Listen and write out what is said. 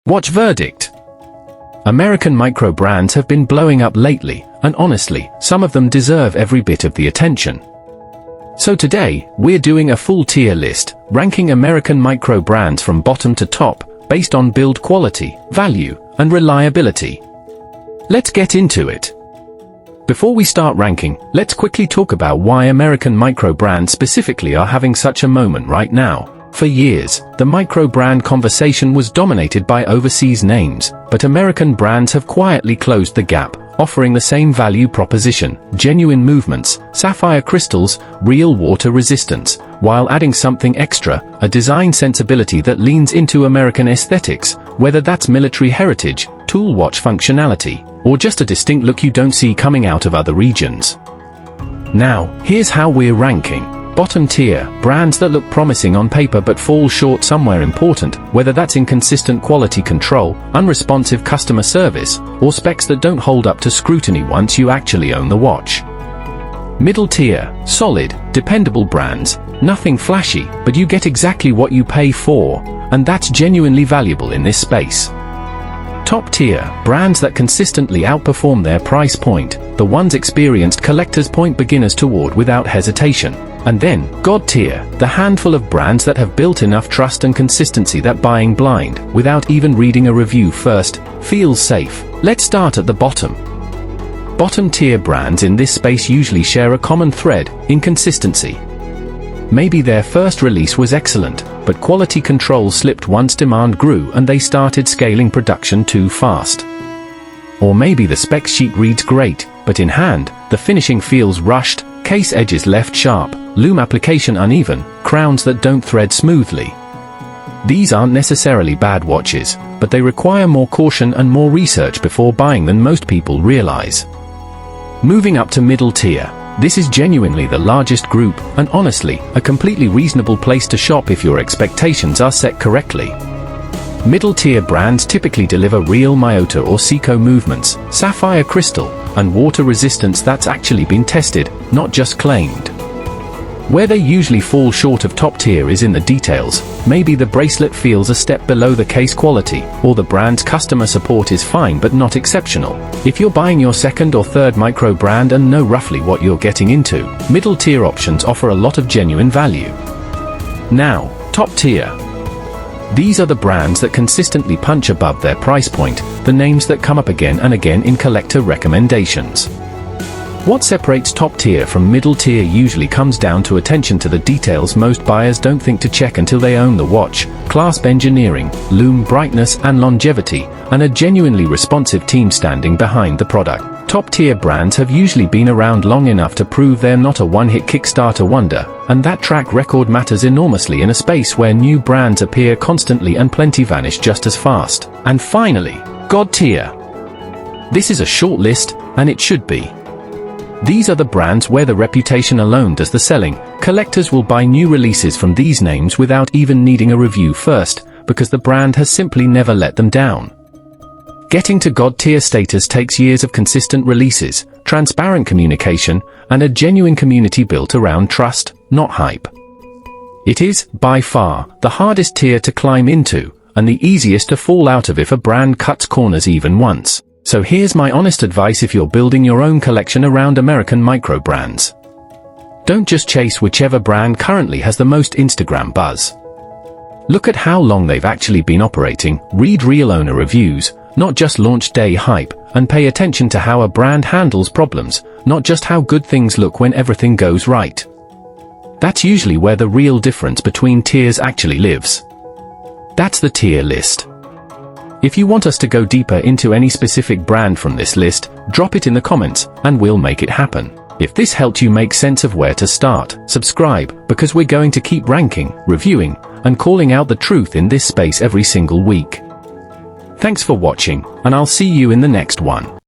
Watch verdict. American microbrands have been blowing up lately, and honestly, some of them deserve every bit of the attention. So today, we're doing a full tier list, ranking American microbrands from bottom to top, based on build quality, value, and reliability. Let's get into it. Before we start ranking, let's quickly talk about why American microbrands specifically are having such a moment right now. For years, the microbrand conversation was dominated by overseas names, but American brands have quietly closed the gap, offering the same value proposition, genuine movements, sapphire crystals, real water resistance, while adding something extra, a design sensibility that leans into American aesthetics, whether that's military heritage, tool watch functionality, or just a distinct look you don't see coming out of other regions. Now, here's how we're ranking. Bottom tier, brands that look promising on paper but fall short somewhere important, whether that's inconsistent quality control, unresponsive customer service, or specs that don't hold up to scrutiny once you actually own the watch. Middle tier, solid, dependable brands, nothing flashy, but you get exactly what you pay for, and that's genuinely valuable in this space. Top tier, brands that consistently outperform their price point, the ones experienced collectors point beginners toward without hesitation. And then, God tier, the handful of brands that have built enough trust and consistency that buying blind, without even reading a review first, feels safe. Let's start at the bottom. Bottom tier brands in this space usually share a common thread: inconsistency. Maybe their first release was excellent, but quality control slipped once demand grew and they started scaling production too fast. Or maybe the spec sheet reads great, but in hand, the finishing feels rushed, case edges left sharp, loom application uneven, crowns that don't thread smoothly. These aren't necessarily bad watches, but they require more caution and more research before buying than most people realize. Moving up to middle tier. This is genuinely the largest group, and honestly, a completely reasonable place to shop if your expectations are set correctly. Middle-tier brands typically deliver real Miyota or Seiko movements, sapphire crystal, and water resistance that's actually been tested, not just claimed. Where they usually fall short of top tier is in the details. Maybe the bracelet feels a step below the case quality, or the brand's customer support is fine but not exceptional. If you're buying your second or third micro brand and know roughly what you're getting into, middle tier options offer a lot of genuine value. Now, top tier. These are the brands that consistently punch above their price point, the names that come up again and again in collector recommendations. What separates top tier from middle tier usually comes down to attention to the details most buyers don't think to check until they own the watch: clasp engineering, loom brightness and longevity, and a genuinely responsive team standing behind the product. Top tier brands have usually been around long enough to prove they're not a one-hit Kickstarter wonder, and that track record matters enormously in a space where new brands appear constantly and plenty vanish just as fast. And finally, God tier. This is a short list, and it should be. These are the brands where the reputation alone does the selling. Collectors will buy new releases from these names without even needing a review first, because the brand has simply never let them down. Getting to God tier status takes years of consistent releases, transparent communication, and a genuine community built around trust, not hype. It is, by far, the hardest tier to climb into, and the easiest to fall out of if a brand cuts corners even once. So here's my honest advice if you're building your own collection around American microbrands. Don't just chase whichever brand currently has the most Instagram buzz. Look at how long they've actually been operating, read real owner reviews, not just launch day hype, and pay attention to how a brand handles problems, not just how good things look when everything goes right. That's usually where the real difference between tiers actually lives. That's the tier list. If you want us to go deeper into any specific brand from this list, drop it in the comments, and we'll make it happen. If this helped you make sense of where to start, subscribe, because we're going to keep ranking, reviewing, and calling out the truth in this space every single week. Thanks for watching, and I'll see you in the next one.